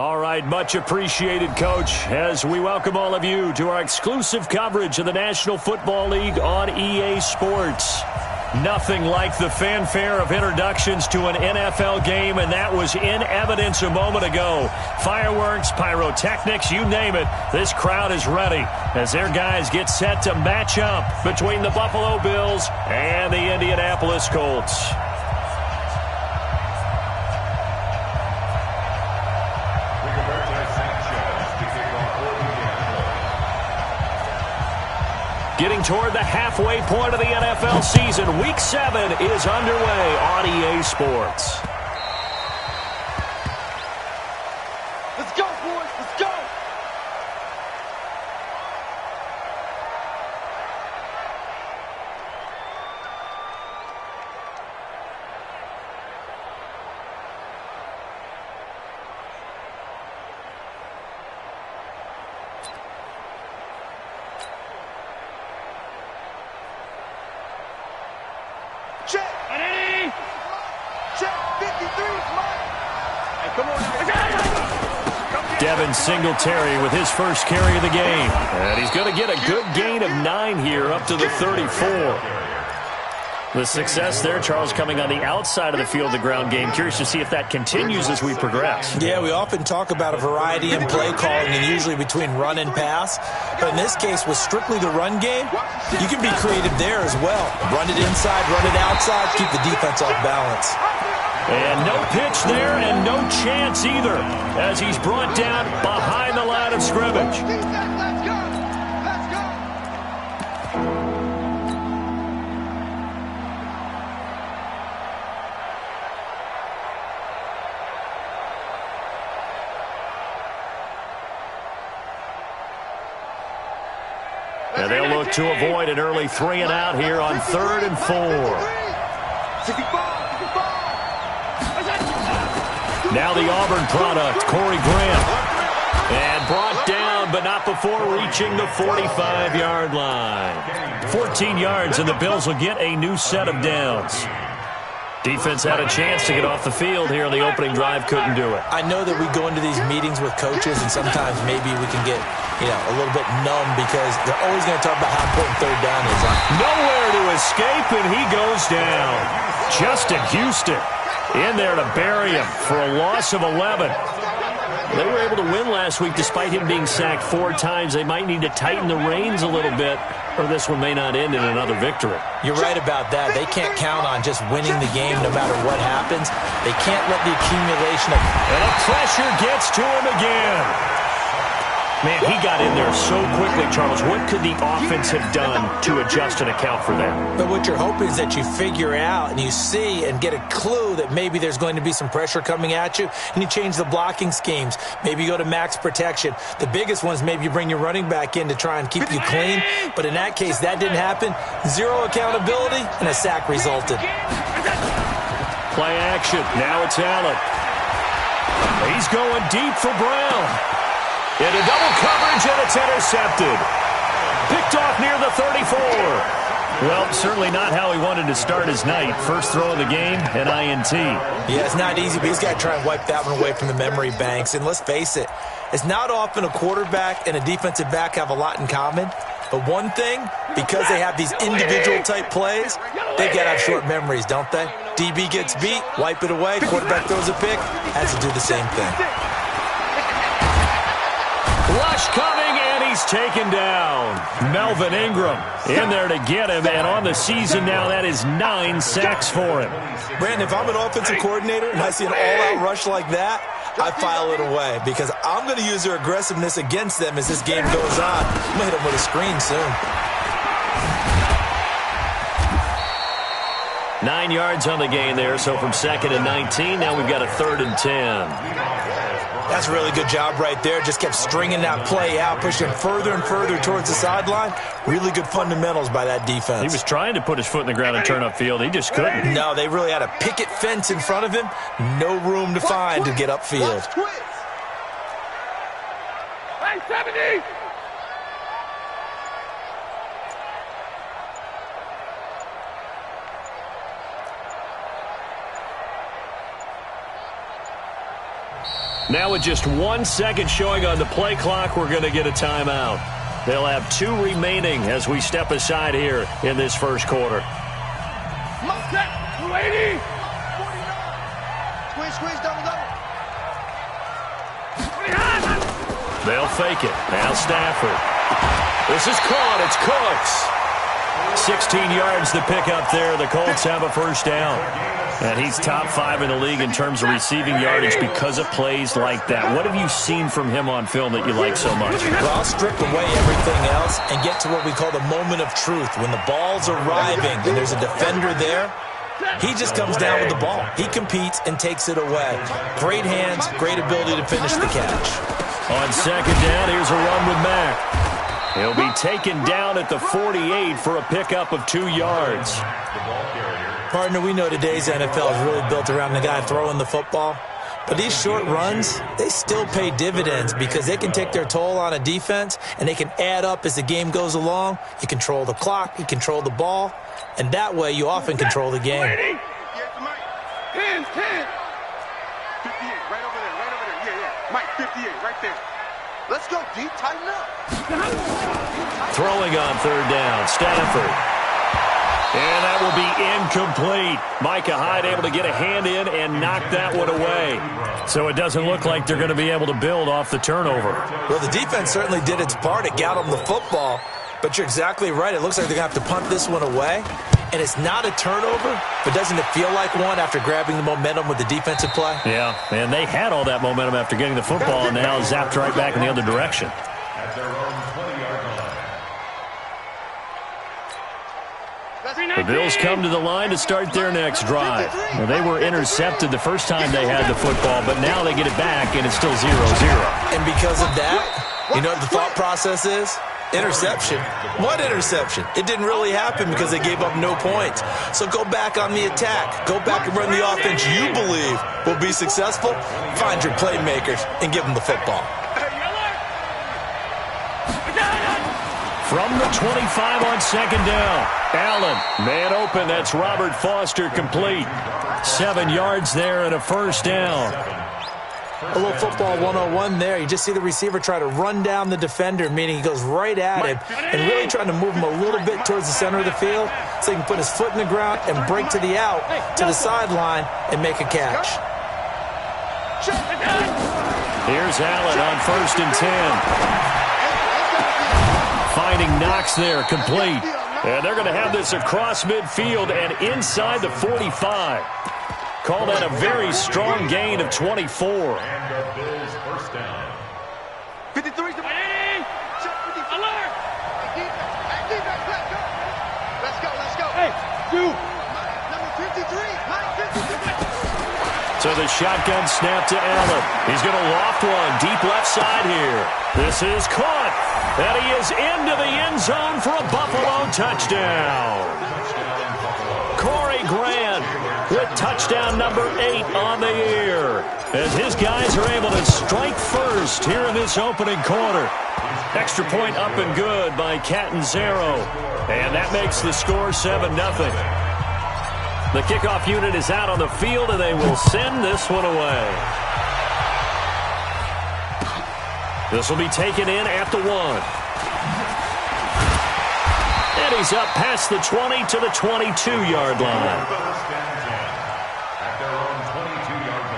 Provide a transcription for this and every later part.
All right, much appreciated, Coach, as we welcome all of you to our exclusive coverage of the National Football League on EA Sports. Nothing like the fanfare of introductions to an NFL game, and that was in evidence a moment ago. Fireworks, pyrotechnics, you name it, this crowd is ready as their guys get set to match up between the Buffalo Bills and the Indianapolis Colts. Getting toward the halfway point of the NFL season, Week 7 is underway on EA Sports. Let's go, boys. Let's go. Check. Check. 53 is mine. Hey, come on. Devin Singletary with his first carry of the game. And he's going to get a good gain of 9 here up to the 34. The success there, Charles, coming on the outside of the field, the ground game. Curious to see if that continues as we progress. Yeah, we often talk about a variety in play calling and usually between run and pass. But in this case, with strictly the run game, you can be creative there as well. Run it inside, run it outside, keep the defense off balance. And no pitch there and no chance either as he's brought down behind the line of scrimmage. And they'll look to avoid an early 3 and out here on 3rd and 4. Now the Auburn product, Corey Graham. And brought down, but not before reaching the 45-yard line. 14 yards, and the Bills will get a new set of downs. Defense had a chance to get off the field here on the opening drive, couldn't do it. I know that we go into these meetings with coaches, and sometimes maybe we can get, a little bit numb because they're always going to talk about how important 3rd down is. Nowhere to escape, and he goes down. Justin Houston in there to bury him for a loss of 11. They were able to win last week despite him being sacked 4 times. They might need to tighten the reins a little bit, or this one may not end in another victory. You're right about that. They can't count on just winning the game no matter what happens. They can't let the accumulation of... And the pressure gets to him again. Man, he got in there so quickly, Charles. What could the offense have done to adjust and account for that? But what you're hoping is that you figure out and you see and get a clue that maybe there's going to be some pressure coming at you, and you change the blocking schemes. Maybe you go to max protection. The biggest one is maybe you bring your running back in to try and keep you clean. But in that case, that didn't happen. 0 accountability, and a sack resulted. Play action. Now it's Allen. He's going deep for Brown. Into double coverage, and it's intercepted. Picked off near the 34. Well, certainly not how he wanted to start his night. First throw of the game, an INT. Yeah, it's not easy, but he's got to try and wipe that one away from the memory banks. And let's face it, it's not often a quarterback and a defensive back have a lot in common. But one thing, because they have these individual-type plays, they've got to have short memories, don't they? DB gets beat, wipe it away, quarterback throws a pick, has to do the same thing. Rush coming, and he's taken down. Melvin Ingram in there to get him, and on the season now, that is 9 sacks for him. Brandon, if I'm an offensive coordinator and I see an all-out rush like that, I file it away because I'm going to use their aggressiveness against them as this game goes on. I'm going to hit them with a screen soon. 9 yards on the gain there, so from 2nd and 19, now we've got a 3rd and 10. That's a really good job right there. Just kept stringing that play out, pushing further and further towards the sideline. Really good fundamentals by that defense. He was trying to put his foot in the ground and turn upfield. He just couldn't. No, they really had a picket fence in front of him. No room to find to get upfield. Hey, 70! Now with just 1 second showing on the play clock, we're going to get a timeout. They'll have 2 remaining as we step aside here in this first quarter. Set, 280. 49. Squeeze, double. They'll fake it. Now Stafford. This is caught. It's Cooks. 16 yards to pick up there. The Colts have a first down. And he's top 5 in the league in terms of receiving yardage because of plays like that. What have you seen from him on film that you like so much? Well, I'll strip away everything else and get to what we call the moment of truth. When the ball's arriving and there's a defender there, he just comes down with the ball. He competes and takes it away. Great hands, great ability to finish the catch. On second down, here's a run with Mack. He'll be taken down at the 48 for a pickup of 2 yards. Partner, we know today's NFL is really built around the guy throwing the football. But these short runs, they still pay dividends because they can take their toll on a defense and they can add up as the game goes along. You control the clock, you control the ball, and that way you often control the game. 10. 58, right over there. Yeah. Mike, 58, right there. Let's go, D. Tighten up. Throwing on third down, Stafford. And that will be incomplete. Micah Hyde able to get a hand in and knock that one away. So it doesn't look like they're going to be able to build off the turnover. Well, the defense certainly did its part. It got them the football. But you're exactly right. It looks like they're going to have to punt this one away. And it's not a turnover, but doesn't it feel like one after grabbing the momentum with the defensive play? Yeah, and they had all that momentum after getting the football and now zapped right back in the other direction. The Bills come to the line to start their next drive. Well, they were intercepted the first time they had the football, but now they get it back, and it's still 0-0. And because of that, you know what the thought process is? Interception. What interception? It didn't really happen because they gave up no points. So go back on the attack. Go back and run the offense you believe will be successful. Find your playmakers and give them the football. From the 25 on second down, Allen, man open, that's Robert Foster, complete. 7 yards there and a first down. A little football 101 there. You just see the receiver try to run down the defender, meaning he goes right at him and really trying to move him a little bit towards the center of the field so he can put his foot in the ground and break to the out, to the sideline, and make a catch. Here's Allen on 1st and 10. Finding Knox there, complete. And they're going to have this across midfield and inside the 45. Call that a very strong gain of 24. And the Bills first down. 53. Alert! Let's go. Hey, you. Number 53. So the shotgun snap to Allen. He's going to loft one deep left side here. This is caught. And he is into the end zone for a Buffalo touchdown. Corey Grant with touchdown number 8 on the year, as his guys are able to strike first here in this opening quarter. Extra point up and good by Catanzaro, and that makes the score 7-0. The kickoff unit is out on the field, and they will send this one away. This will be taken in at the 1. And he's up past the 20 to the 22-yard line. At their own 22-yard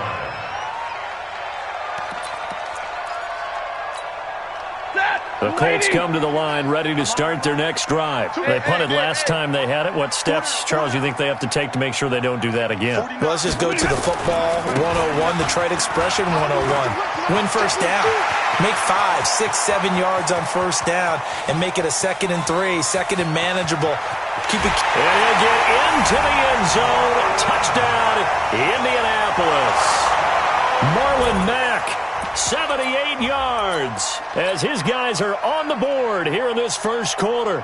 line. The Colts come to the line ready to start their next drive. They punted last time they had it. What steps, Charles, you think they have to take to make sure they don't do that again? Well, let's just go to the football 101, the trade expression 101. Win first down. Make 5, 6, 7 yards on first down and make it a 2nd and 3, 2nd and manageable. Keep it. And he'll get into the end zone. Touchdown, Indianapolis. Marlon Mack, 78 yards, as his guys are on the board here in this first quarter.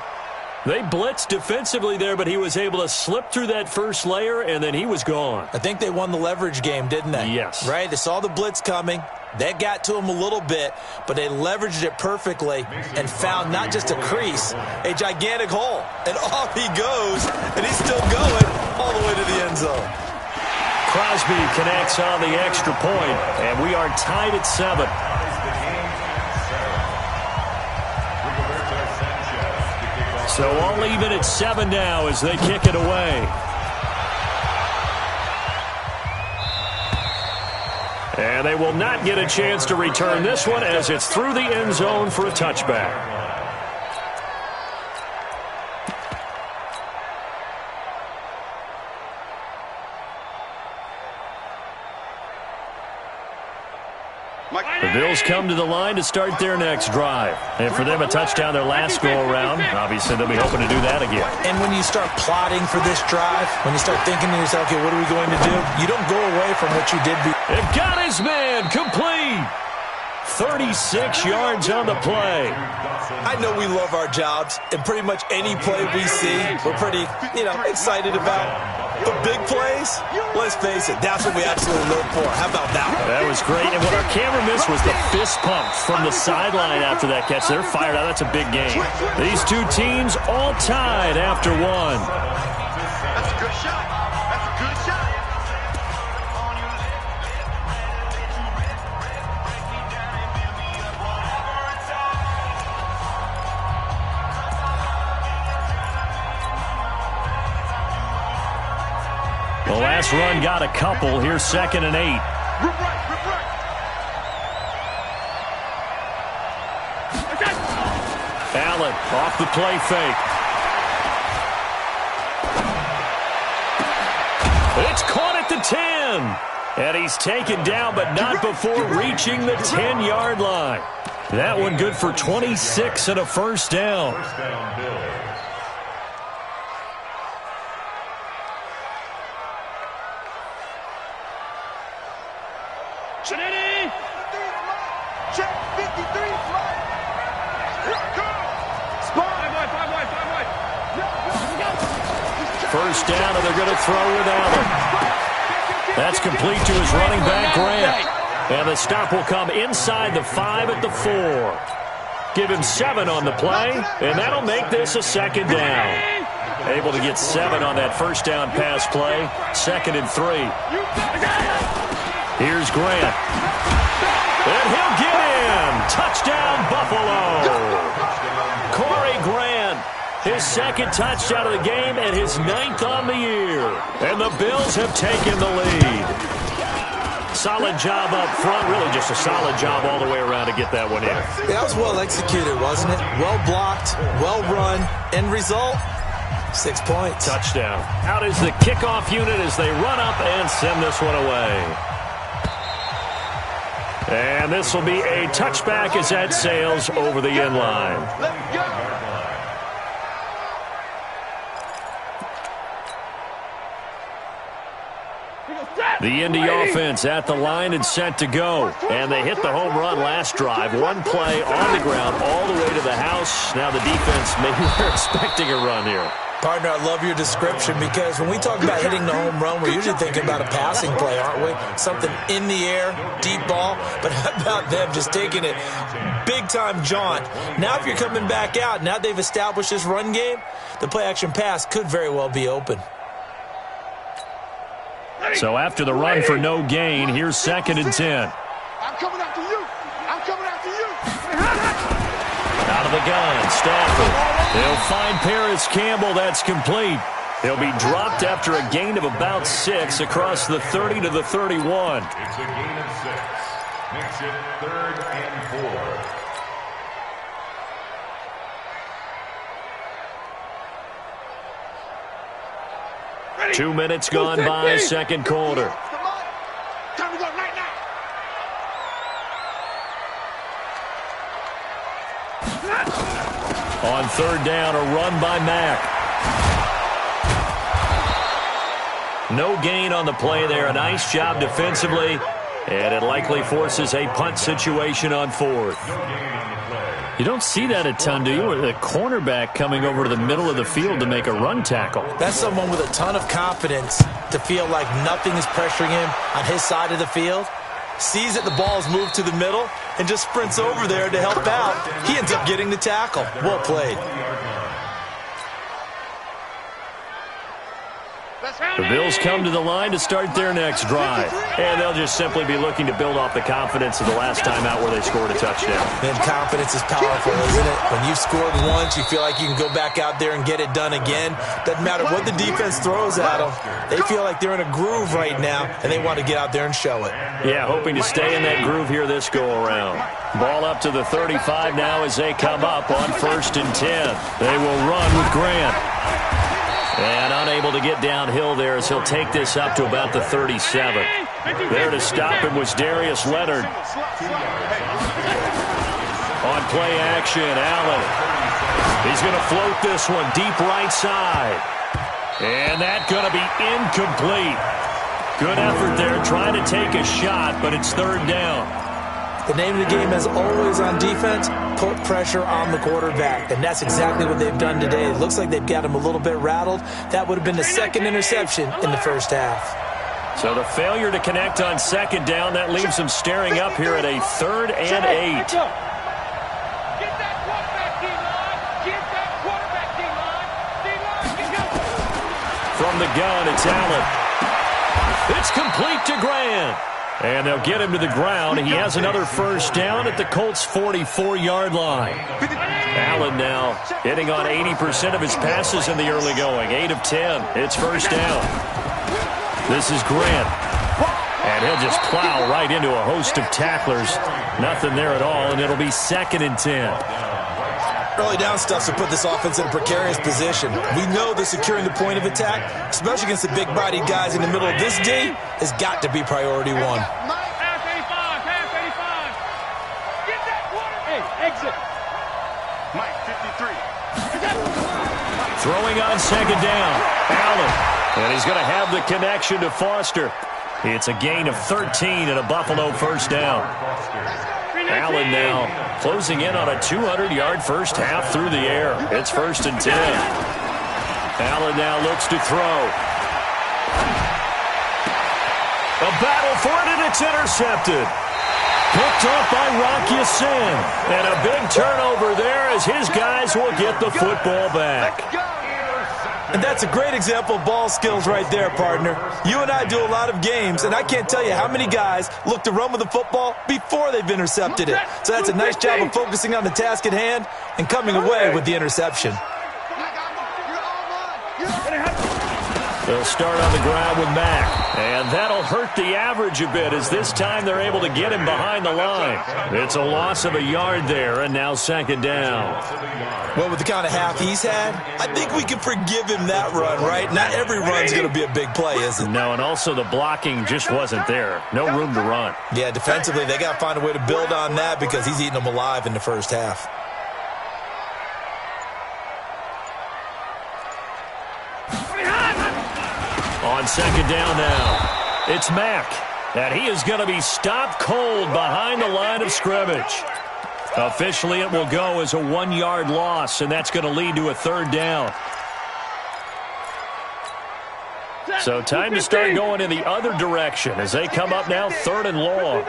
They blitzed defensively there, but he was able to slip through that first layer, and then he was gone. I think they won the leverage game, didn't they? Yes. Right? They saw the blitz coming. That got to him a little bit, but they leveraged it perfectly and found not just a crease, a gigantic hole. And off he goes, and he's still going all the way to the end zone. Crosby connects on the extra point, and we are tied at 7. So all even at 7 now as they kick it away. And they will not get a chance to return this one as it's through the end zone for a touchback. The Bills come to the line to start their next drive. And for them, a touchdown their last go-around. Obviously, they'll be hoping to do that again. And when you start plotting for this drive, when you start thinking to yourself, okay, what are we going to do? You don't go away from what you did before. They've got his man complete. 36 yards on the play. I know we love our jobs, and pretty much any play we see, we're pretty, excited about. But big plays, let's face it, that's what we absolutely live for. How about that one? That was great. And what our camera missed was the fist pump from the sideline after that catch. They're fired out. That's a big game. These two teams all tied after one. That's a good shot. That's a good shot. The last run got a couple. Here's 2nd and 8. Rip right. Allen off the play fake. It's caught at the 10. And he's taken down, but not before reaching the 10-yard line. That one good for 26 and a first down. Check 53 flag. First down, and they're going to throw with Allen. That's complete to his running back, Grant. And the stop will come inside the 5 at the 4. Give him 7 on the play, and that'll make this a 2nd down. Able to get 7 on that first down pass play. 2nd and 3. Here's Grant. And he'll get in. Touchdown, Buffalo. Corey Grant, his 2nd touchdown of the game and his 9th on the year. And the Bills have taken the lead. Solid job up front. Really just a solid job all the way around to get that one in. That was well executed, wasn't it? Well blocked, well run. End result, 6 points. Touchdown. Out is the kickoff unit as they run up and send this one away. And this will be a touchback as that sails over the end line. Let's go. The Indy offense at the line and set to go. And they hit the home run last drive. One play on the ground all the way to the house. Now the defense, maybe they're expecting a run here. Partner, I love your description because when we talk about hitting the home run, we're usually thinking about a passing play, aren't we? Something in the air, deep ball. But how about them just taking it big-time jaunt? Now if you're coming back out, now they've established this run game, the play-action pass could very well be open. So after the run for no gain, here's 2nd and 10. I'm coming after you. I'm coming after you. Out of the gun, Stafford. They'll find Paris Campbell. That's complete. He'll be dropped after a gain of about 6 across the 30 to the 31. It's a gain of 6. Makes it 3rd and 4. 2 minutes gone by, 2nd quarter. Time to go right now. On 3rd down, a run by Mack. No gain on the play there. A nice job defensively. And it likely forces a punt situation on 4th. You don't see that a ton, do you? With a cornerback coming over to the middle of the field to make a run tackle. That's someone with a ton of confidence to feel like nothing is pressuring him on his side of the field. Sees that the ball is moved to the middle and just sprints over there to help out. He ends up getting the tackle. Well played. The Bills come to the line to start their next drive. And they'll just simply be looking to build off the confidence of the last time out where they scored a touchdown. Man, confidence is powerful, isn't it? When you've scored once, you feel like you can go back out there and get it done again. Doesn't matter what the defense throws at them. They feel like they're in a groove right now, and they want to get out there and show it. Yeah, hoping to stay in that groove here this go-around. Ball up to the 35 now as they come up on 1st and 10. They will run with Grant. And unable to get downhill there as he'll take this up to about the 37. There to stop him was Darius Leonard. On play action, Allen. He's going to float this one deep right side. And that's going to be incomplete. Good effort there trying to take a shot, but it's 3rd down. The name of the game, as always on defense, put pressure on the quarterback. And that's exactly what they've done today. It looks like they've got him a little bit rattled. That would have been the 2nd interception in the first half. So the failure to connect on 2nd down, that leaves them staring up here at a 3rd and 8. From the gun, it's Allen. It's complete to Grant. And they'll get him to the ground. He has another 1st down at the Colts' 44-yard line. Allen now hitting on 80% of his passes in the early going. 8 of 10. It's 1st down. This is Grant. And he'll just plow right into a host of tacklers. Nothing there at all, and it'll be 2nd and 10. Early down stuff to put this offense in a precarious position. We know that securing the point of attack, especially against the big-bodied guys in the middle of this D, has got to be priority 1. Throwing on 2nd down, Allen. And he's going to have the connection to Foster. It's a gain of 13 and a Buffalo 1st down. Allen now closing in on a 200-yard first half through the air. It's 1st and 10. Allen now looks to throw. A battle for it, and it's intercepted. Picked off by Rock Ya-Sin. And a big turnover there as his guys will get the football back. And that's a great example of ball skills right there, partner. You and I do a lot of games, and I can't tell you how many guys look to run with the football before they've intercepted it. So that's a nice job of focusing on the task at hand and coming away with the interception. They'll start on the ground with Mack, and that'll hurt the average a bit as this time they're able to get him behind the line. It's a loss of a yard there, and now 2nd down. Well, with the kind of half he's had, I think we can forgive him that run, right? Not every run's going to be a big play, is it? No, and also the blocking just wasn't there. No room to run. Yeah, defensively, they got to find a way to build on that because he's eating them alive in the first half. On 2nd down now, it's Mack, and he is going to be stopped cold behind the line of scrimmage. Officially, it will go as a 1-yard loss, and that's going to lead to a 3rd down. So time to start going in the other direction as they come up now 3rd and long.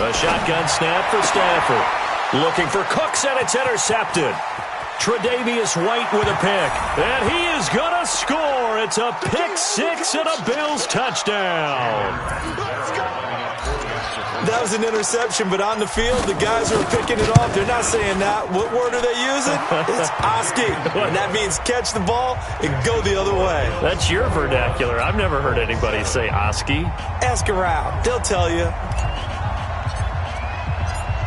A shotgun snap for Stafford. Looking for Cooks, and it's intercepted. Tre'Davious White with a pick, and he is going to score. It's a pick 6 and a Bills touchdown. That was an interception, but on the field, the guys who are picking it off, they're not saying that. What word are they using? It's Oski, and that means catch the ball and go the other way. That's your vernacular. I've never heard anybody say Oski. Ask around. They'll tell you.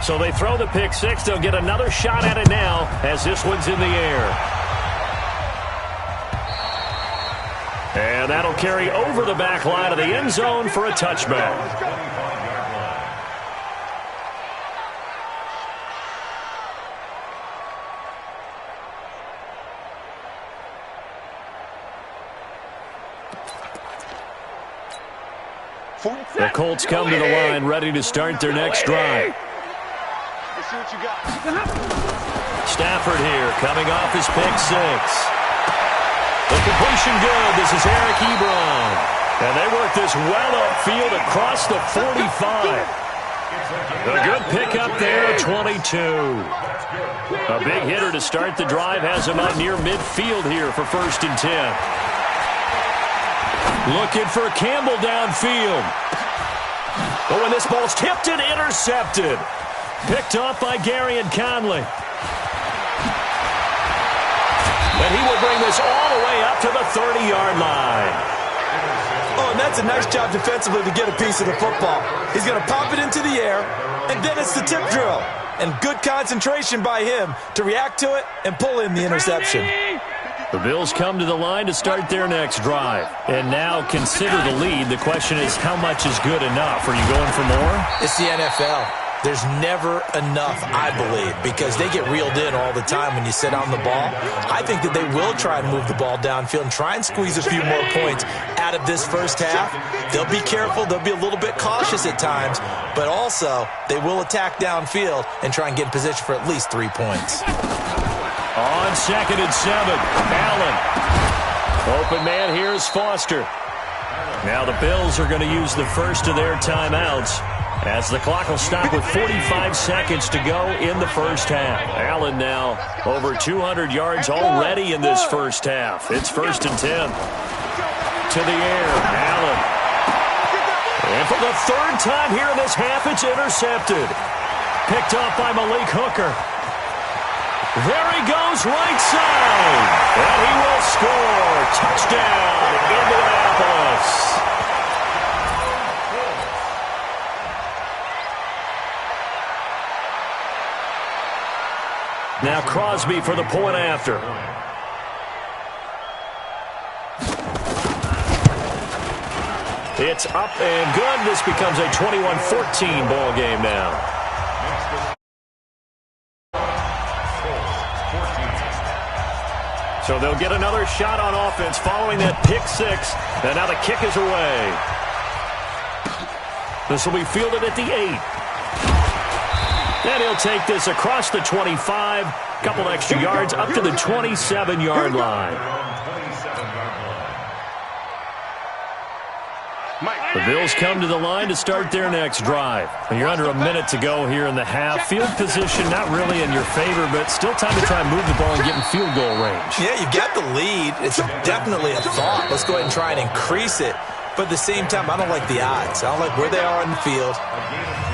So they throw the pick 6. They'll get another shot at it now as this one's in the air. And that'll carry over the back line of the end zone for a touchback. The Colts come to the line ready to start their next drive. Stafford here coming off his pick 6. The completion good. This is Eric Ebron. And they work this well upfield across the 45. A good pickup there at 22. A big hitter to start the drive has him out near midfield here for 1st and 10. Looking for Campbell downfield. But when this ball's tipped and intercepted. Picked off by Gary and Conley. And he will bring this all the way up to the 30-yard line. Oh, and that's a nice job defensively to get a piece of the football. He's going to pop it into the air, and then it's the tip drill. And good concentration by him to react to it and pull in the interception. The Bills come to the line to start their next drive. And now consider the lead. The question is, how much is good enough? Are you going for more? It's the NFL. There's never enough, I believe, because they get reeled in all the time when you sit on the ball. I think that they will try and move the ball downfield and try and squeeze a few more points out of this first half. They'll be careful. They'll be a little bit cautious at times, but also they will attack downfield and try and get in position for at least 3 points. On 2nd and 7, Allen. Open man, here's Foster. Now the Bills are going to use the first of their timeouts, as the clock will stop with 45 seconds to go in the first half. Allen now over 200 yards already in this first half. It's 1st and 10. To the air, Allen. And for the 3rd time here in this half, it's intercepted. Picked off by Malik Hooker. There he goes, right side. And he will score. Touchdown, Indianapolis. Now Crosby for the point after. It's up and good. This becomes a 21-14 ball game now. So they'll get another shot on offense following that pick six. And now the kick is away. This will be fielded at the 8. And he'll take this across the 25, couple extra yards up to the 27-yard line. The Bills come to the line to start their next drive. And you're under a minute to go here in the half. Field position not really in your favor, but still time to try and move the ball and get in field goal range. Yeah, you've got the lead. It's definitely a thought. Let's go ahead and try and increase it. But at the same time, I don't like the odds. I don't like where they are on the field.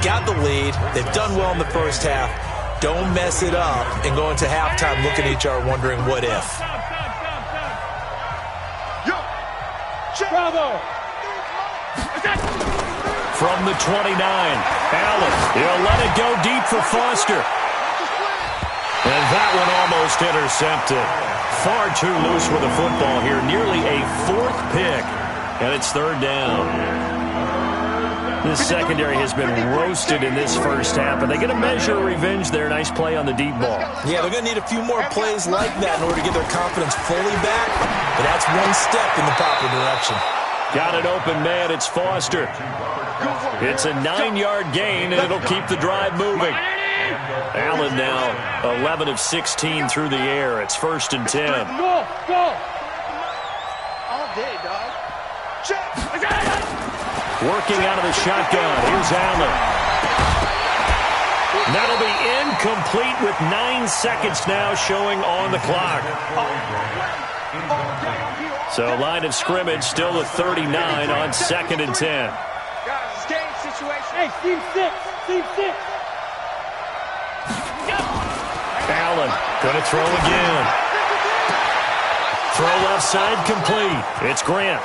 Got the lead. They've done well in the first half. Don't mess it up and go into halftime looking at each other wondering what if. Bravo! From the 29, Allen. He'll let it go deep for Foster. And that one almost intercepted. Far too loose with the football here. Nearly a 4th pick. And it's 3rd down. This secondary has been roasted in this first half, and they get a measure of revenge there. Nice play on the deep ball. Yeah, they're going to need a few more plays like that in order to get their confidence fully back. But that's one step in the proper direction. Got an open man. It's Foster. It's a 9-yard gain, and it'll keep the drive moving. Allen now 11 of 16 through the air. It's 1st and 10. Go! All day, dog. Working out of the shotgun. Here's Allen. That'll be incomplete with 9 seconds now showing on the clock. So line of scrimmage still the 39 on 2nd and 10. Guys, it's game situation. Hey, team 6. Team 6. Allen gonna throw again. Throw left side complete. It's Grant.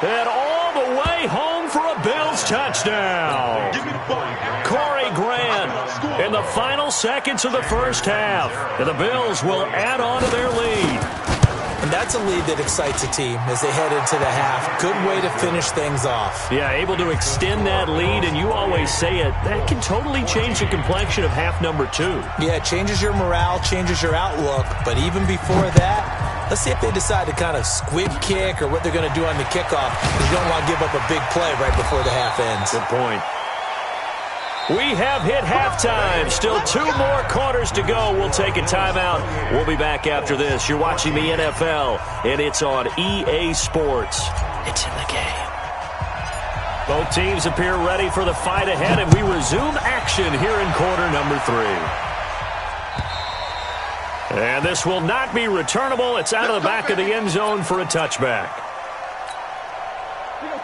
And all the way home for a Bills touchdown. Corey Grant in the final seconds of the first half. And the Bills will add on to their lead. And that's a lead that excites a team as they head into the half. Good way to finish things off. Yeah, able to extend that lead, and you always say it, that can totally change the complexion of half number 2. Yeah, it changes your morale, changes your outlook. But even before that, let's see if they decide to kind of squib kick or what they're going to do on the kickoff. You don't want to give up a big play right before the half ends. Good point. We have hit halftime. Still 2 more quarters to go. We'll take a timeout. We'll be back after this. You're watching the NFL, and it's on EA Sports. It's in the game. Both teams appear ready for the fight ahead, and we resume action here in quarter number 3. And this will not be returnable. It's out of the back of the end zone for a touchback.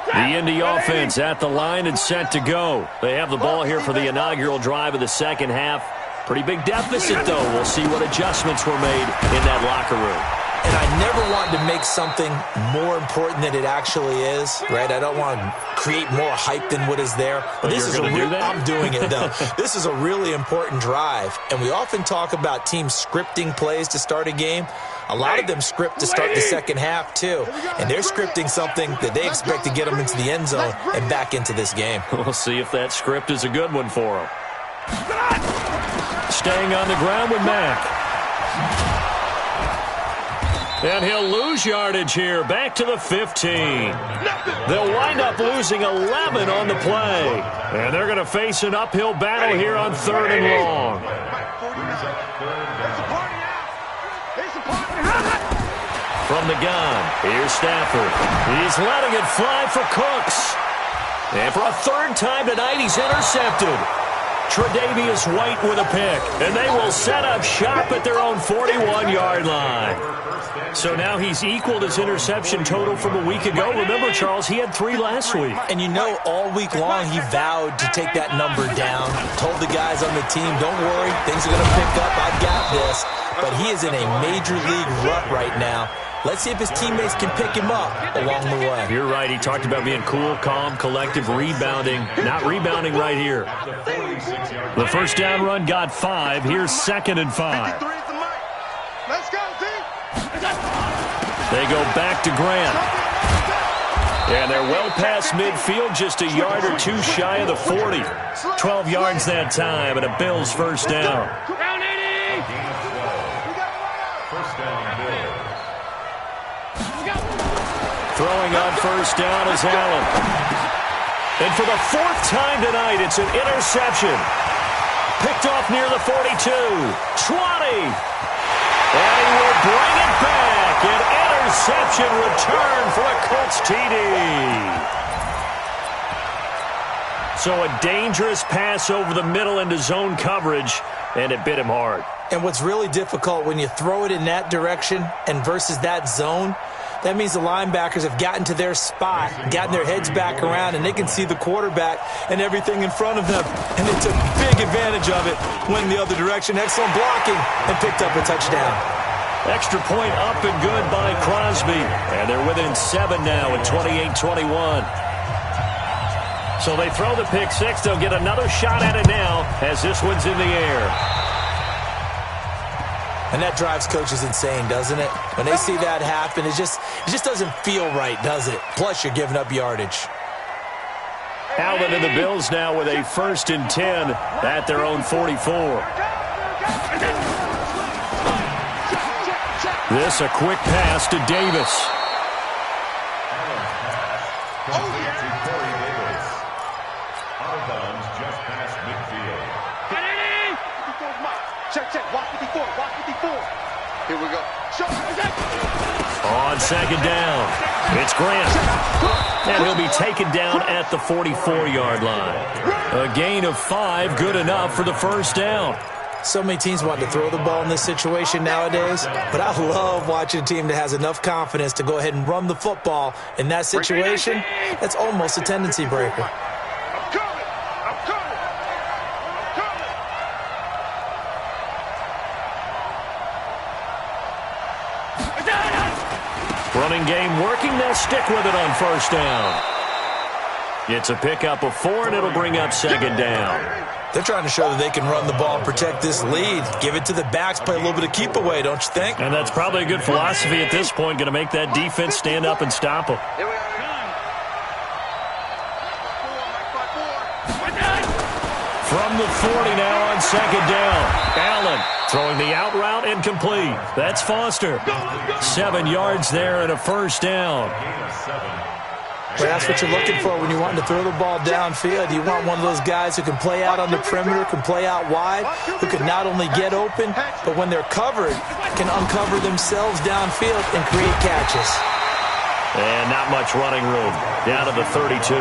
The Indy offense at the line and set to go. They have the ball here for the inaugural drive of the second half. Pretty big deficit, though. We'll see what adjustments were made in that locker room. And I never wanted to make something more important than it actually is, right? I don't want to create more hype than what is there. But this is I'm doing it, though. This is a really important drive. And we often talk about teams scripting plays to start a game. A lot of them script to start the second half, too. And they're scripting something that they expect to get them into the end zone and back into this game. We'll see if that script is a good one for them. Staying on the ground with Mack. And he'll lose yardage here, back to the 15. They'll wind up losing 11 on the play. And they're going to face an uphill battle here on 3rd and long. From the gun, here's Stafford. He's letting it fly for Cooks. And for a 3rd time tonight, he's intercepted. Tre'Davious White with a pick. And they will set up shop at their own 41-yard line. So now he's equaled his interception total from a week ago. Remember, Charles, he had 3 last week. And you know, all week long he vowed to take that number down. Told the guys on the team, don't worry, things are going to pick up. I've got this. But he is in a major league rut right now. Let's see if his teammates can pick him up along the way. You're right. He talked about being cool, calm, collective, rebounding. Not rebounding right here. The first down run got 5. Here's 2nd and 5. Let's go, team. They go back to Grant. And they're well past midfield, just a yard or 2 shy of the 40. 12 yards that time, and a Bills first down. Throwing on first down is Allen. And for the 4th time tonight, it's an interception. Picked off near the 42. 20. And he will bring it back. An interception return for a Colts TD. So a dangerous pass over the middle into zone coverage, and it bit him hard. And what's really difficult when you throw it in that direction and versus that zone, that means the linebackers have gotten to their spot, gotten their heads back around, and they can see the quarterback and everything in front of them. And they took big advantage of it, went in the other direction. Excellent blocking, and picked up a touchdown. Extra point up and good by Crosby. And they're within 7 now at 28-21. So they throw the pick 6. They'll get another shot at it now as this one's in the air. And that drives coaches insane, doesn't it? When they see that happen, it just doesn't feel right, does it? Plus, you're giving up yardage. Allen and the Bills now with a 1st and 10 at their own 44. This a quick pass to Davis. Check. Walk 54. Here we go. On 2nd down, it's Grant. And he'll be taken down at the 44-yard line. A gain of 5, good enough for the first down. So many teams want to throw the ball in this situation nowadays, but I love watching a team that has enough confidence to go ahead and run the football. In that situation, that's almost a tendency breaker. Running game working. They'll stick with it on first down. It's a pickup of 4, and it'll bring up 2nd down. They're trying to show that they can run the ball and protect this lead. Give it to the backs, play a little bit of keep away, don't you think? And that's probably a good philosophy at this point, going to make that defense stand up and stop them. From the 40 now on 2nd down. Allen throwing the out route incomplete. That's Foster. 7 yards there and a first down. Well, that's what you're looking for when you want to throw the ball downfield. You want one of those guys who can play out on the perimeter, can play out wide, who can not only get open, but when they're covered, can uncover themselves downfield and create catches. And not much running room. Down to the 32.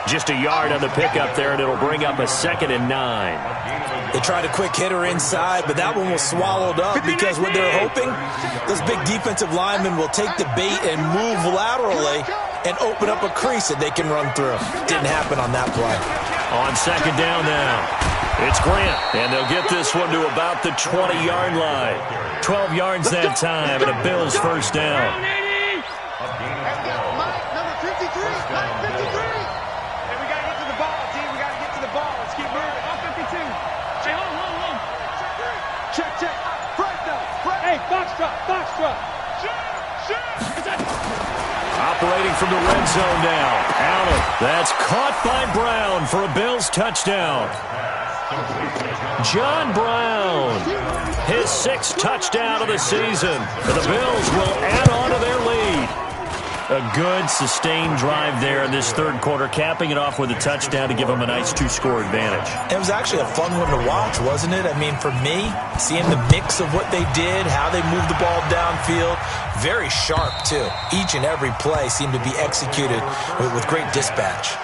Just a yard on the pickup there, and it'll bring up a 2nd and 9. They tried a quick hitter inside, but that one was swallowed up because what they're hoping, those big defensive linemen will take the bait and move laterally and open up a crease that they can run through. Didn't happen on that play. On 2nd down now, it's Grant, and they'll get this one to about the 20-yard line. 12 yards that time, and a Bills first down. Operating from the red zone now. Allen. That's caught by Brown for a Bills touchdown. John Brown. His 6th touchdown of the season. And the Bills will add on to their lead. A good, sustained drive there in this third quarter, capping it off with a touchdown to give them a nice 2-score advantage. It was actually a fun one to watch, wasn't it? I mean, for me, seeing the mix of what they did, how they moved the ball downfield, very sharp, too. Each and every play seemed to be executed with great dispatch.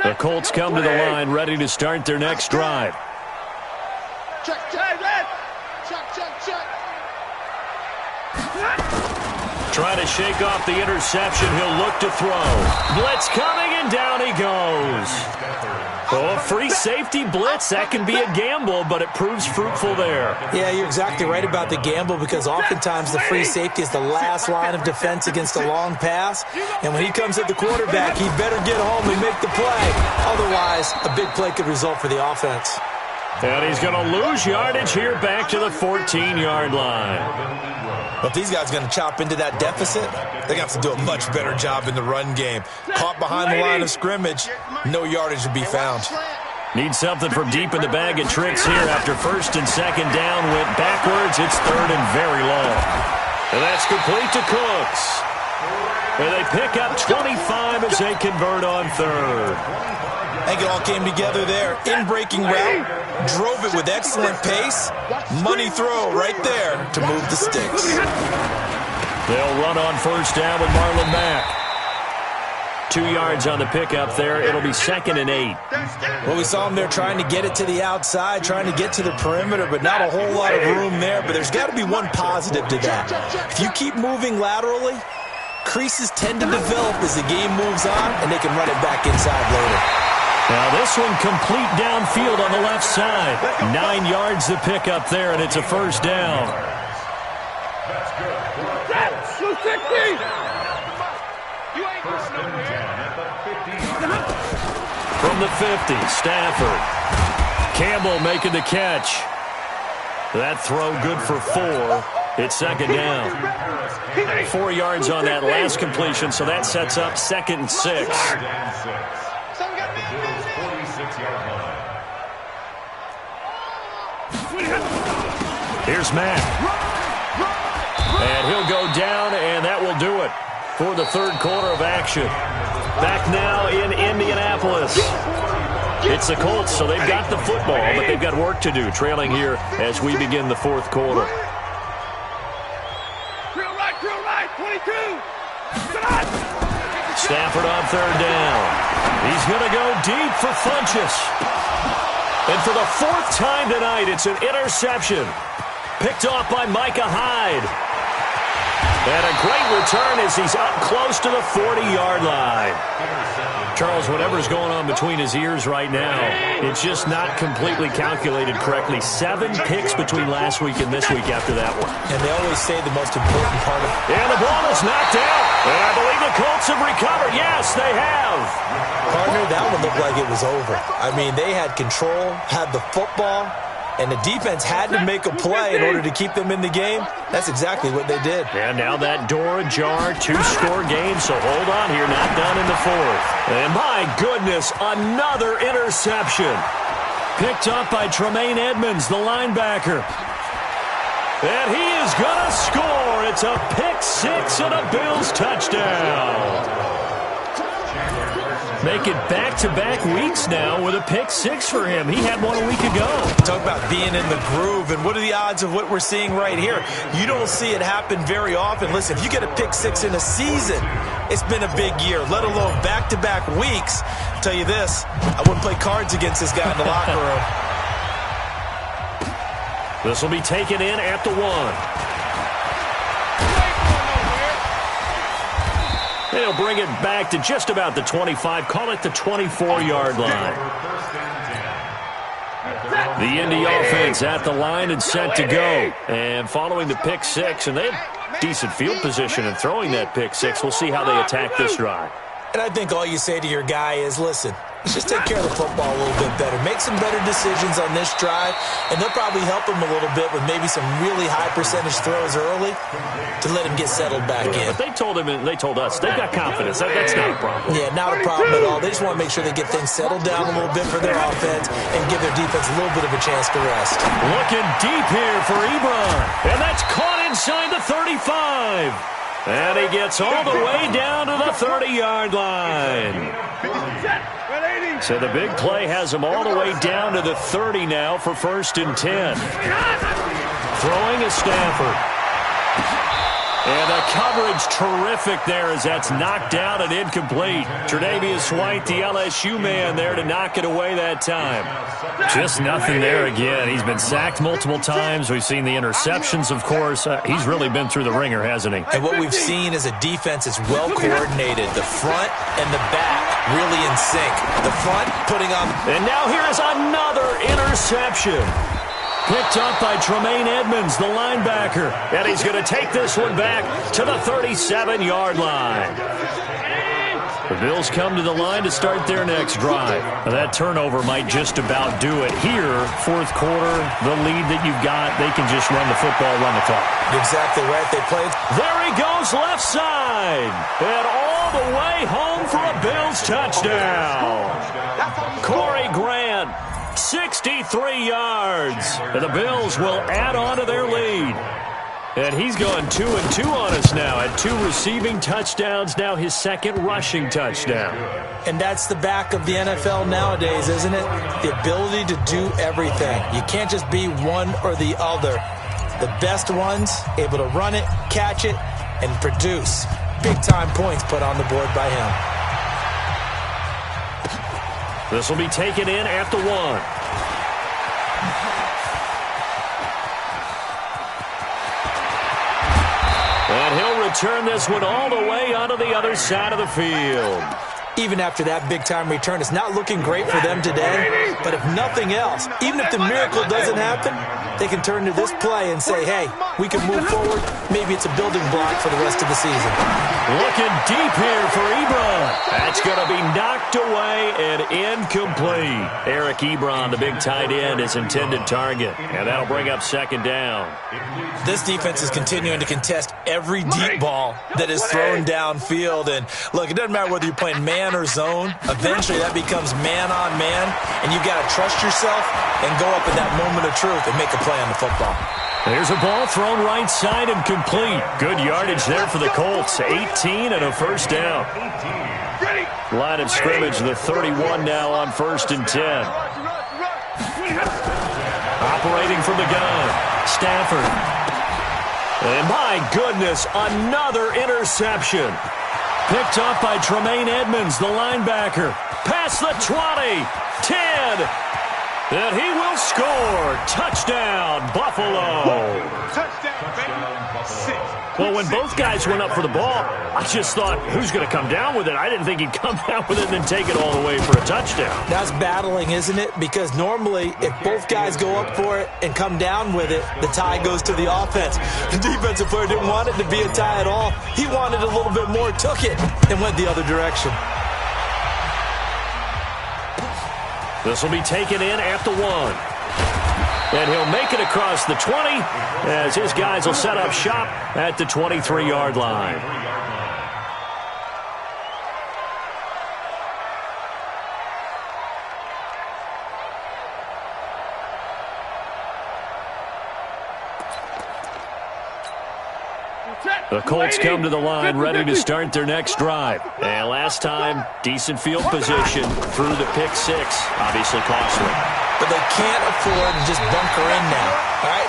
The Colts come to the line, ready to start their next drive. Check, check, red. Check, check, check. Trying to shake off the interception. He'll look to throw. Blitz coming, and down he goes. Oh, free safety blitz. That can be a gamble, but it proves fruitful there. Yeah, you're exactly right about the gamble because oftentimes the free safety is the last line of defense against a long pass. And when he comes at the quarterback, he'd better get home and make the play. Otherwise, a big play could result for the offense. And he's going to lose yardage here back to the 14-yard line. But if these guys are going to chop into that deficit, they're going to have to do a much better job in the run game. Caught behind the line of scrimmage, no yardage to be found. Need something from deep in the bag of tricks here after 1st and 2nd down. Went backwards. It's 3rd and very long. And that's complete to Cooks. And they pick up 25 as they convert on 3rd. I think it all came together there. In-breaking route, drove it with excellent pace. Money throw right there to move the sticks. They'll run on 1st down with Marlon Mack. 2 yards on the pickup there. It'll be 2nd and 8. Well, we saw him there trying to get it to the outside, trying to get to the perimeter, but not a whole lot of room there. But there's got to be one positive to that. If you keep moving laterally, creases tend to develop as the game moves on, and they can run it back inside later. Now this one complete downfield on the left side. 9 yards to pick up there, and it's a 1st down. From the 50, Stafford. Campbell making the catch. That throw good for 4. It's 2nd down. 4 yards on that last completion, so that sets up 2nd and 6. Here's Matt. And he'll go down, and that will do it for the third quarter of action. Back now in Indianapolis. It's the Colts, so they've got the football, but they've got work to do, trailing here as we begin the fourth quarter. Drill right, 22. Stafford on 3rd down. He's going to go deep for Funchess. And for the 4th time tonight, it's an interception. Picked off by Micah Hyde. And a great return as he's up close to the 40-yard line. Charles, whatever's going on between his ears right now, it's just not completely calculated correctly. 7 picks between last week and this week after that one. And they always say the most important part of it. And the ball is knocked out. And I believe the Colts have recovered. Yes, they have. Partner, that one looked like it was over. I mean, they had control, had the football, and the defense had to make a play in order to keep them in the game. That's exactly what they did. And now that door ajar, 2-score game, so hold on here, not done in the 4th. And my goodness, another interception. Picked up by Tremaine Edmonds, the linebacker. And he is going to score. It's a pick 6 and a Bills touchdown. Make it back-to-back weeks now with a pick six for him. He had one a week ago. Talk about being in the groove, and what are the odds of what we're seeing right here? You don't see it happen very often. Listen, if you get a pick six in a season, it's been a big year, let alone back-to-back weeks. I'll tell you this, I wouldn't play cards against this guy in the locker room. This will be taken in at the 1. They'll bring it back to just about the 25. Call it the 24-yard line. The Indy offense at the line and set to go. And following the pick six, and they have decent field position in throwing that pick six. We'll see how they attack this drive. And I think all you say to your guy is, listen, let's just take care of the football a little bit better. Make some better decisions on this drive, and they'll probably help him a little bit with maybe some really high percentage throws early to let him get settled back in. But they told us, they've got confidence. That's not a problem. Yeah, not a problem at all. They just want to make sure they get things settled down a little bit for their offense and give their defense a little bit of a chance to rest. Looking deep here for Ebron, and that's caught inside the 35. And he gets all the way down to the 30-yard line. So the big play has him all the way down to the 30 now for 1st and 10. Throwing is Stafford. And the coverage terrific there as that's knocked down and incomplete. Tre'Davious White, the LSU man there to knock it away that time. Just nothing there again. He's been sacked multiple times. We've seen the interceptions, of course. He's really been through the ringer, hasn't he? And what we've seen is a defense that's well coordinated. The front and the back really in sync. The front putting on... And now here is another interception. Picked up by Tremaine Edmonds, the linebacker. And he's going to take this one back to the 37-yard line. The Bills come to the line to start their next drive. Now, that turnover might just about do it. Here, 4th quarter, the lead that you've got, they can just run the football, run the clock. Exactly right. They played. There he goes, left side. And all the way home for a Bills touchdown. Corey Grant. 63 yards. And the Bills will add on to their lead. And he's gone 2-2 on us now at 2 receiving touchdowns, now his 2nd rushing touchdown. And that's the back of the NFL nowadays, isn't it? The ability to do everything. You can't just be one or the other. The best ones able to run it, catch it, and produce big-time points put on the board by him. This will be taken in at the 1. And he'll return this one all the way onto the other side of the field. Even after that big-time return, it's not looking great for them today. But if nothing else, even if the miracle doesn't happen, they can turn to this play and say, hey, we can move forward. Maybe it's a building block for the rest of the season. Looking deep here for Ebron. That's going to be knocked away and incomplete. Eric Ebron, the big tight end, is intended target. And that'll bring up 2nd down. This defense is continuing to contest every deep ball that is thrown downfield. And look, it doesn't matter whether you're playing man or zone. Eventually that becomes man on man. And you've got to trust yourself and go up in that moment of truth and make a play on the football. There's a ball thrown right side and complete. Good yardage there for the Colts. 18 and a 1st down. Line of scrimmage, the 31 now on 1st and 10. Operating from the gun, Stafford. And my goodness, another interception. Picked up by Tremaine Edmonds, the linebacker. Past the 20, 10. And he will score. Touchdown, Buffalo. Touchdown, baby. 6. Well, when both guys went up for the ball, I just thought, who's going to come down with it? I didn't think he'd come down with it and then take it all the way for a touchdown. That's battling, isn't it? Because normally, if both guys go up for it and come down with it, the tie goes to the offense. The defensive player didn't want it to be a tie at all. He wanted a little bit more, took it, and went the other direction. This will be taken in at the 1. And he'll make it across the 20 as his guys will set up shop at the 23-yard line. The Colts come to the line, ready to start their next drive. And last time, decent field position through the pick six. Obviously costly. But they can't afford to just bunker in now. All right,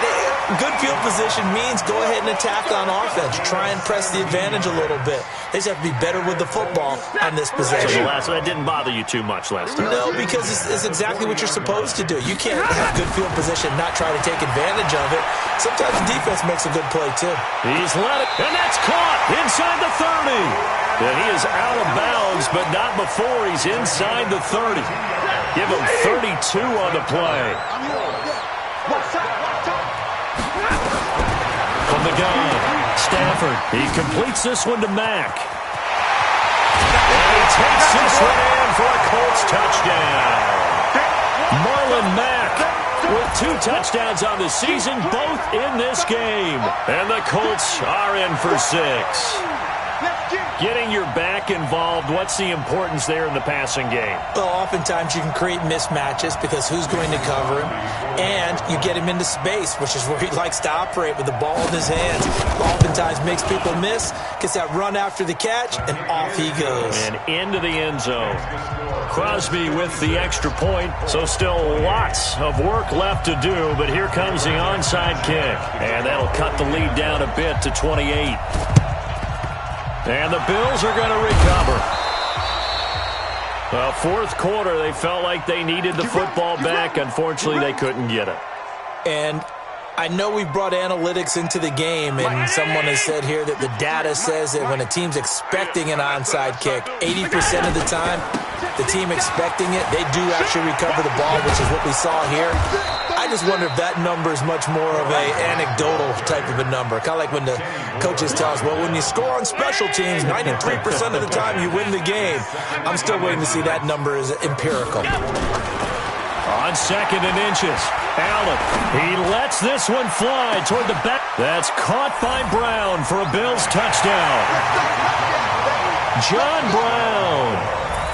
good field position means go ahead and attack on offense. Try and press the advantage a little bit. They just have to be better with the football on this possession. So that didn't bother you too much last time? No, because it's exactly what you're supposed to do. You can't have good field position, not try to take advantage of it. Sometimes the defense makes a good play, too. He's let it, and that's caught inside the 30. And he is out of bounds, but not before he's inside the 30. Give him 32 on the play. From the gun, Stafford. He completes this one to Mack. And he takes this one in for a Colts touchdown. Marlon Mack with 2 touchdowns on the season, both in this game. And the Colts are in for 6. Getting your back involved, what's the importance there in the passing game? Well, oftentimes you can create mismatches because who's going to cover him? And you get him into space, which is where he likes to operate with the ball in his hands. Oftentimes makes people miss, gets that run after the catch, and off he goes. And into the end zone. Crosby with the extra point, so still lots of work left to do, but here comes the onside kick. And that'll cut the lead down a bit to 28. And the Bills are going to recover. Well, fourth quarter, they felt like they needed the football back. Unfortunately, they couldn't get it. And I know we brought analytics into the game, and someone has said here that the data says that when a team's expecting an onside kick, 80% of the time, the team expecting it, they do actually recover the ball, which is what we saw here. I just wonder if that number is much more of an anecdotal type of a number. Kind of like when the coaches tell us, well, when you score on special teams, 93% of the time you win the game. I'm still waiting to see that number is empirical. On 2nd and inches, Allen, he lets this one fly toward the back. That's caught by Brown for a Bills touchdown. John Brown.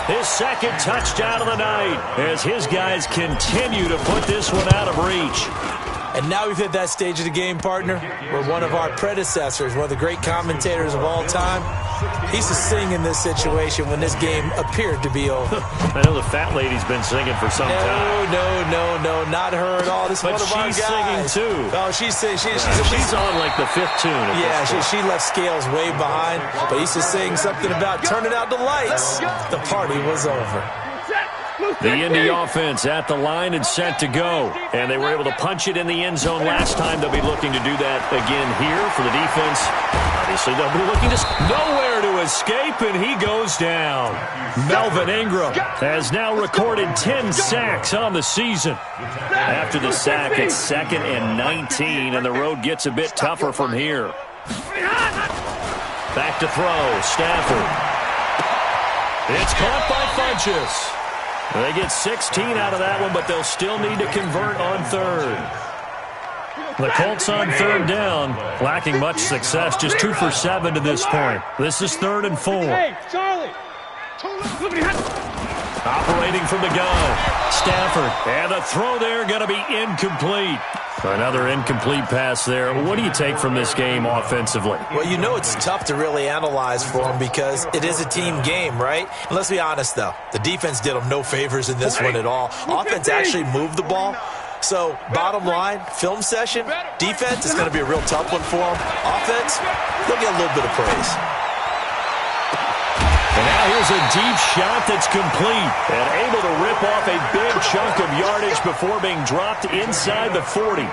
His second touchdown of the night as his guys continue to put this one out of reach. And now we've hit that stage of the game, partner, where one of our predecessors, one of the great commentators of all time, he used to sing in this situation when this game appeared to be over. I know the fat lady's been singing for some time. No, not her at all. This is one of our guys. But she's singing, too. Oh, she's on, like, the 5th tune. Yeah, she left Scales way behind, but he used to sing something about turning out the lights. The party was over. The Indy offense at the line and set to go. And they were able to punch it in the end zone last time. They'll be looking to do that again here for the defense. Obviously, they'll be looking to nowhere to escape, and he goes down. Melvin Ingram has now recorded 10 sacks on the season. After the sack, it's 2nd and 19, and the road gets a bit tougher from here. Back to throw, Stafford. It's caught by Funchess. They get 16 out of that one, but they'll still need to convert on 3rd. The Colts on 3rd down, lacking much success, just 2 for 7 to this point. This is 3rd and 4. Hey, Charlie. Operating from the gun, Stafford, and the throw there going to be incomplete. Another incomplete pass there. What do you take from this game offensively? Well, you know it's tough to really analyze for them because it is a team game, right? And let's be honest, though. The defense did them no favors in this one at all. Offense actually moved the ball. So, bottom line, film session, defense is going to be a real tough one for them. Offense, they'll get a little bit of praise. And now here's a deep shot that's complete and able to rip off a big chunk of yardage before being dropped inside the 40.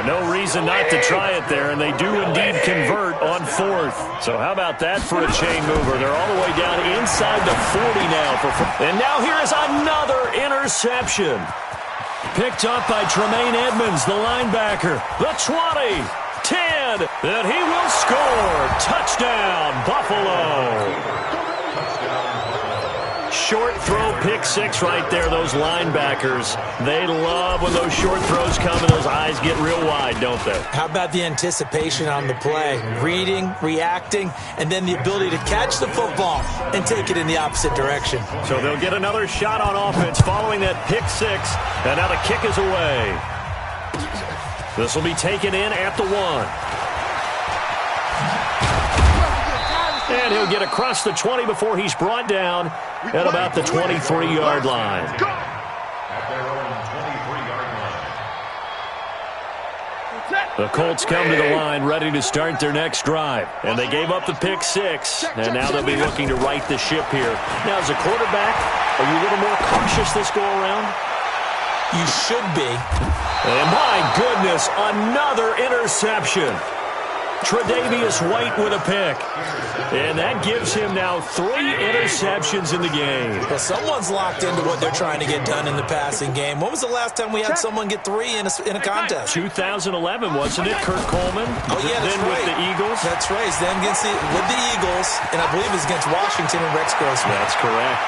No reason not to try it there, and they do indeed convert on 4th. So how about that for a chain mover? They're all the way down inside the 40 now. And now here is another interception. Picked up by Tremaine Edmonds, the linebacker. The 20, 10, and he will score. Touchdown, Buffalo. Short throw, pick 6 right there. Those linebackers, they love when those short throws come and those eyes get real wide, don't they? How about the anticipation on the play? Reading, reacting, and then the ability to catch the football and take it in the opposite direction. So they'll get another shot on offense following that pick 6, and now the kick is away. This will be taken in at the 1. And he'll get across the 20 before he's brought down at about the 23-yard line. At their own 23-yard line. The Colts come to the line ready to start their next drive. And they gave up the pick 6, and now they'll be looking to right the ship here. Now, as a quarterback, are you a little more cautious this go-around? You should be. And my goodness, another interception. Tre'Davious White with a pick. And that gives him now 3 interceptions in the game. Well, someone's locked into what they're trying to get done in the passing game. When was the last time we had someone get 3 in a contest? 2011, wasn't it? Kurt Coleman? Oh, yeah, that's then right. with the Eagles? That's right. Then with the Eagles, and I believe it's against Washington and Rex Grossman. That's correct.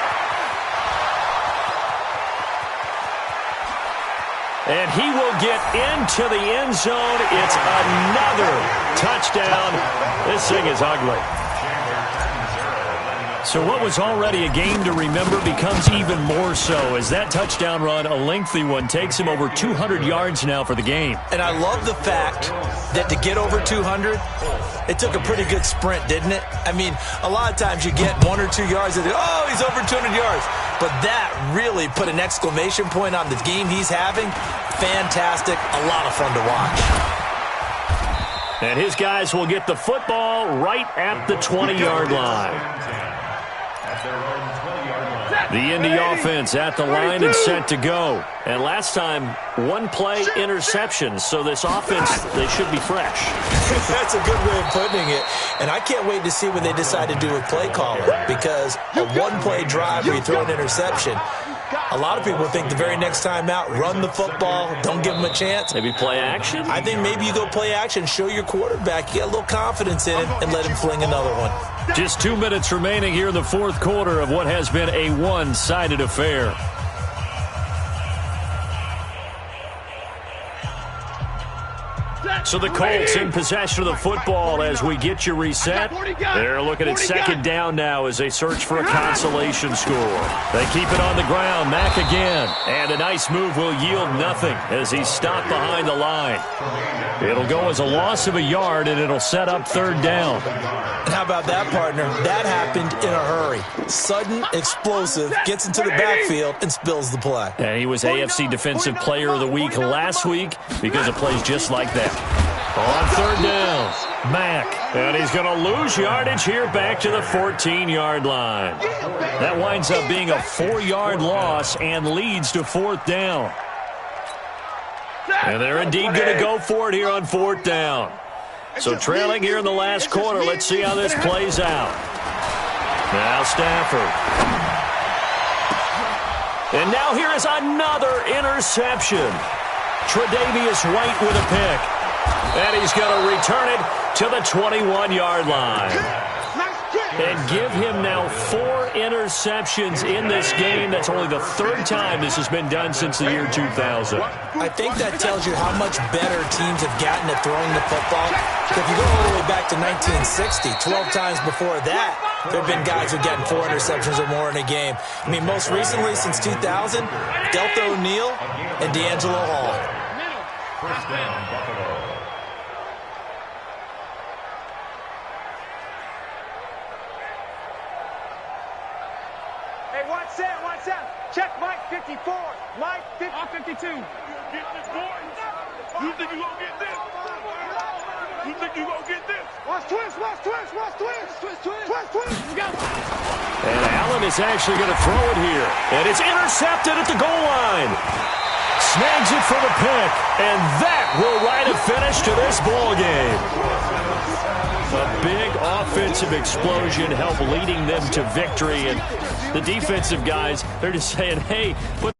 And he will get into the end zone. It's another touchdown. This thing is ugly. So what was already a game to remember becomes even more so as that touchdown run, a lengthy one, takes him over 200 yards now for the game. And I love the fact that to get over 200, it took a pretty good sprint, didn't it? I mean, a lot of times you get 1 or 2 yards and oh, he's over 200 yards. But that really put an exclamation point on the game he's having. Fantastic. A lot of fun to watch. And his guys will get the football right at the 20-yard line. The Indy offense at the line and set to go. And last time, 1 play interception. So this offense, they should be fresh. That's a good way of putting it. And I can't wait to see what they decide to do with play calling. Because a 1-play drive where you throw an interception, a lot of people think the very next time out, run the football, don't give them a chance. Maybe play action? I think maybe you go play action, show your quarterback, you get a little confidence in him, and let him fling another one. Just 2 minutes remaining here in the fourth quarter of what has been a one-sided affair. So the Colts in possession of the football as we get you reset. They're looking at second down now as they search for a consolation score. They keep it on the ground. Mack again. And a nice move will yield nothing as he's stopped behind the line. It'll go as a loss of a yard, and it'll set up third down. And how about that, partner? That happened in a hurry. Sudden, explosive, gets into the backfield, and spills the play. And he was AFC Defensive Player of the Week last week because of plays just like that. On third down, Mack. And he's going to lose yardage here back to the 14-yard line. That winds up being a 4-yard loss and leads to fourth down. And they're indeed going to go for it here on fourth down. So trailing here in the last quarter, let's see how this plays out. Now Stafford. And now here is another interception. Tre'Davious White with a pick. And he's going to return it to the 21-yard line. And give him now 4 interceptions in this game. That's only the 3rd time this has been done since the year 2000. I think that tells you how much better teams have gotten at throwing the football. If you go all the way back to 1960, 12 times before that, there have been guys who've gotten 4 interceptions or more in a game. I mean, most recently, since 2000, Delta O'Neal and D'Angelo Hall. First down, Buffalo. Hey, watch out. Check Mike 54. Mike 52. You think you gonna get this? You think you gonna get this? Watch twist. Go. And Allen is actually going to throw it here. And it's intercepted at the goal line. Snags it for the pick. And that will write a finish to this ball game. A big offensive explosion helped leading them to victory. And the defensive guys, they're just saying, hey, put